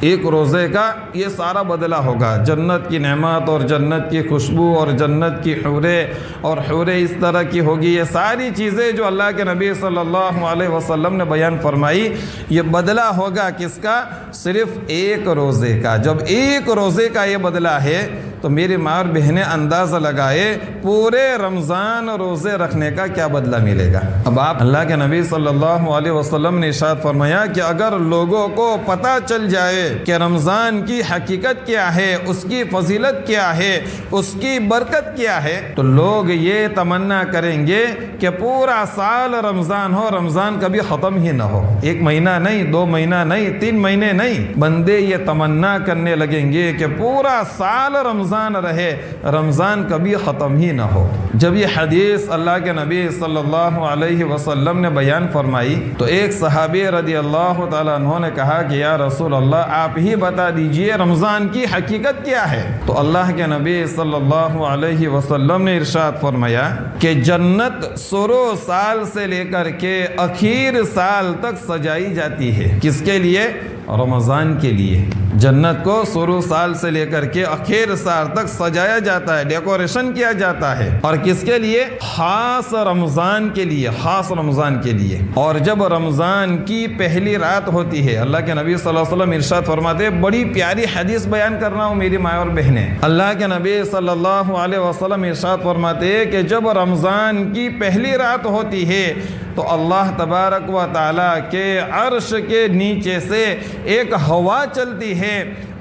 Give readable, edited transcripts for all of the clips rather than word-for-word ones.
ایک روزے کا یہ سارا بدلہ ہوگا، جنت کی نعمت اور جنت کی خوشبو اور جنت کی حوریں اور حوریں اس طرح کی ہوگی۔ یہ ساری چیزیں جو اللہ کے نبی صلی اللہ علیہ وسلم نے بیان فرمائی، یہ بدلہ ہوگا کس کا؟ صرف ایک روزے کا۔ جب ایک روزے کا یہ بدلہ ہے تو میری ماں اور بہنیں اندازہ لگائے پورے رمضان روزے رکھنے کا کیا بدلہ ملے گا۔ اب آپ اللہ کے نبی صلی اللہ علیہ وسلم نے ارشاد فرمایا کہ اگر لوگوں کو پتہ چل جائے کہ رمضان کی حقیقت کیا ہے، اس کی فضیلت کیا ہے، اس کی برکت کیا ہے، تو لوگ یہ تمنا کریں گے کہ پورا سال رمضان ہو، رمضان کبھی ختم ہی نہ ہو۔ ایک مہینہ نہیں، 2 مہینہ نہیں، 3 مہینے نہیں، بندے یہ تمنا کرنے لگیں گے کہ پورا سال رمضان رہے، رمضان کبھی ختم ہی نہ ہو۔ جب یہ حدیث اللہ کے نبی صلی اللہ علیہ وسلم نے بیان فرمائی تو ایک صحابی رضی اللہ تعالیٰ عنہ نے کہا کہ یا رسول اللہ آپ ہی بتا دیجئے رمضان کی حقیقت کیا ہے۔ تو اللہ کے نبی صلی اللہ علیہ وسلم نے ارشاد فرمایا کہ جنت شروع سال سے لے کر کے آخر سال تک سجائی جاتی ہے۔ کس کے لیے؟ رمضان کے لیے۔ جنت کو شروع سال سے لے کر کے آخر سال تک سجایا جاتا ہے، ڈیکوریشن کیا جاتا ہے، اور کس کے لیے؟ خاص رمضان کے لیے، خاص رمضان کے لیے۔ اور جب رمضان کی پہلی رات ہوتی ہے، اللہ کے نبی صلی اللہ علیہ وسلم ارشاد فرماتے ہیں، بڑی پیاری حدیث بیان کر رہا ہوں میری ماں اور بہنیں، اللہ کے نبی صلی اللہ علیہ وسلم ارشاد فرماتے ہیں کہ جب رمضان کی پہلی رات ہوتی ہے تو اللہ تبارک و تعالیٰ کے عرش کے نیچے سے ایک ہوا چلتی ہے،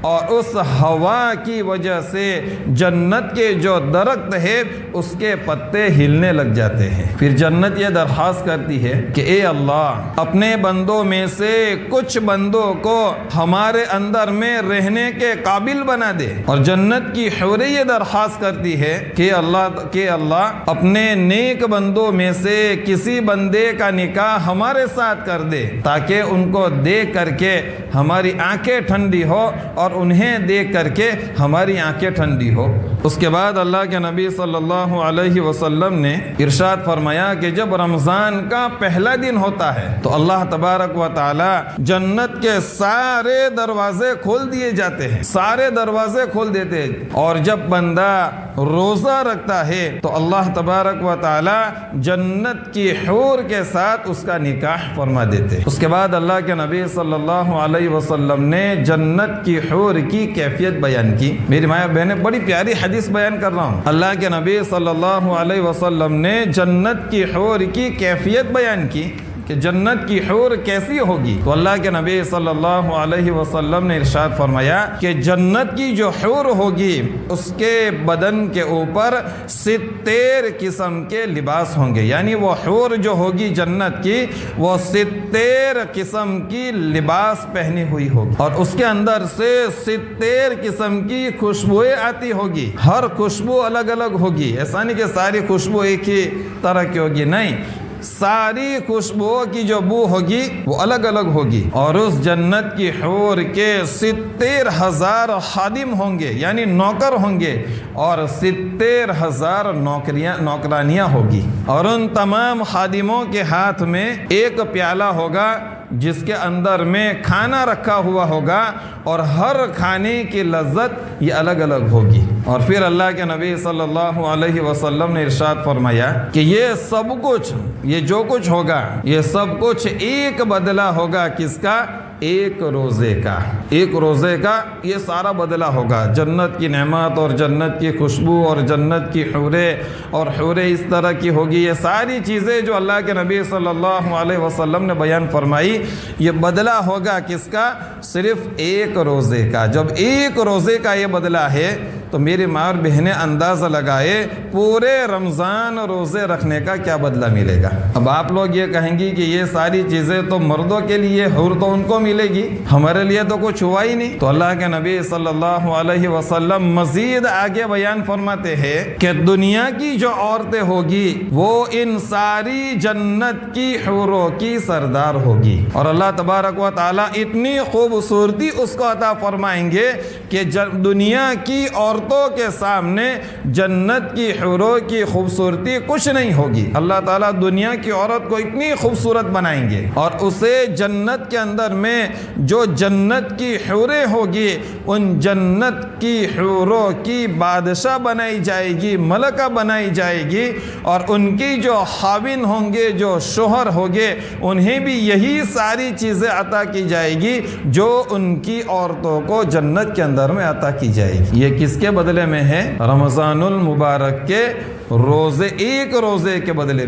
اور اس ہوا کی وجہ سے جنت کے جو درخت ہے اس کے پتے ہلنے لگ جاتے ہیں۔ پھر جنت یہ درخواست کرتی ہے کہ اے اللہ اپنے بندوں میں سے کچھ بندوں کو ہمارے اندر میں رہنے کے قابل بنا دے، اور جنت کی حوریں یہ درخواست کرتی ہے کہ اللہ اپنے نیک بندوں میں سے کسی بندے کا نکاح ہمارے ساتھ کر دے تاکہ ان کو دیکھ کر کے ہماری آنکھیں ٹھنڈی ہو اور انہیں دیکھ کر کے ہماری آنکھیں ٹھنڈی ہو۔ اس کے بعد اللہ کے نبی صلی اللہ علیہ وسلم نے ارشاد فرمایا کہ جب رمضان کا پہلا دن ہوتا ہے تو اللہ تبارک و تعالی جنت کے سارے دروازے کھول دیے جاتے ہیں، سارے دروازے کھول دیتے ہیں، اور جب بندہ روزہ رکھتا ہے تو اللہ تبارک و تعالی جنت کی حور کے ساتھ اس کا نکاح فرما دیتے ہیں۔ اس کے بعد اللہ کے نبی صلی اللہ علیہ وسلم نے جنت کی حور کی کیفیت بیان کی۔ میری ماں بہنیں بڑی پیاری حدیث بیان کر رہا ہوں، اللہ کے نبی صلی اللہ علیہ وسلم نے جنت کی حور کی کیفیت بیان کی کہ جنت کی حور کیسی ہوگی۔ تو اللہ کے نبی صلی اللہ علیہ وسلم نے ارشاد فرمایا کہ جنت کی جو حور ہوگی اس کے بدن کے اوپر 70 قسم کے لباس ہوں گے، یعنی وہ حور جو ہوگی جنت کی وہ 70 قسم کی لباس پہنی ہوئی ہوگی، اور اس کے اندر سے 70 قسم کی خوشبوئیں آتی ہوگی، ہر خوشبو الگ الگ ہوگی۔ ایسا نہیں کہ ساری خوشبو ایک ہی طرح کی ہوگی، نہیں، ساری خوشبوؤں کی جو بو ہوگی وہ الگ الگ ہوگی، اور اس جنت کی حور کے 70,000 خادم ہوں گے، یعنی نوکر ہوں گے، اور 70,000 نوکرانیاں ہوگی، اور ان تمام خادموں کے ہاتھ میں ایک پیالہ ہوگا جس کے اندر میں کھانا رکھا ہوا ہوگا، اور ہر کھانے کی لذت یہ الگ الگ ہوگی۔ اور پھر اللہ کے نبی صلی اللہ علیہ وسلم نے ارشاد فرمایا کہ یہ سب کچھ، یہ جو کچھ ہوگا، یہ سب کچھ ایک بدلہ ہوگا کس کا؟ ایک روزے کا۔ ایک روزے کا یہ سارا بدلہ ہوگا، جنت کی نعمت اور جنت کی خوشبو اور جنت کی حوریں اور حوریں اس طرح کی ہوگی۔ یہ ساری چیزیں جو اللہ کے نبی صلی اللہ علیہ وسلم نے بیان فرمائی، یہ بدلہ ہوگا کس کا؟ صرف ایک روزے کا۔ جب ایک روزے کا یہ بدلہ ہے تو میری ماں اور بہنیں اندازہ لگائے پورے رمضان روزے رکھنے کا کیا بدلہ ملے گا۔ اب آپ لوگ یہ کہیں گی کہ یہ ساری چیزیں تو مردوں کے لیے، حور تو ان کو ملے گی، ہمارے لیے تو کچھ ہوا ہی نہیں۔ تو اللہ کے نبی صلی اللہ علیہ وسلم مزید آگے بیان فرماتے ہیں کہ دنیا کی جو عورتیں ہوگی وہ ان ساری جنت کی حوروں کی سردار ہوگی، اور اللہ تبارک و تعالیٰ اتنی خوبصورتی اس کو عطا فرمائیں گے کہ دنیا کی عورتوں عورتوں کے سامنے جنت کی حوروں کی خوبصورتی کچھ نہیں ہوگی۔ اللہ تعالیٰ دنیا کی عورت کو اتنی خوبصورت بنائیں گے اور اسے جنت کے اندر میں جو جنت کی حوریں ہوگی ان جنت کی حوروں کی بادشاہ بنائی جائے گی، ملکہ بنائی جائے گی، اور ان کی جو خاوند ہوں گے، جو شوہر ہوگے، انہیں بھی یہی ساری چیزیں عطا کی جائے گی جو ان کی عورتوں کو جنت کے اندر میں عطا کی جائے گی۔ یہ کس کے بدلے میں ہے؟ رمضان المبارک کے روزے، ایک روزے کے بدلے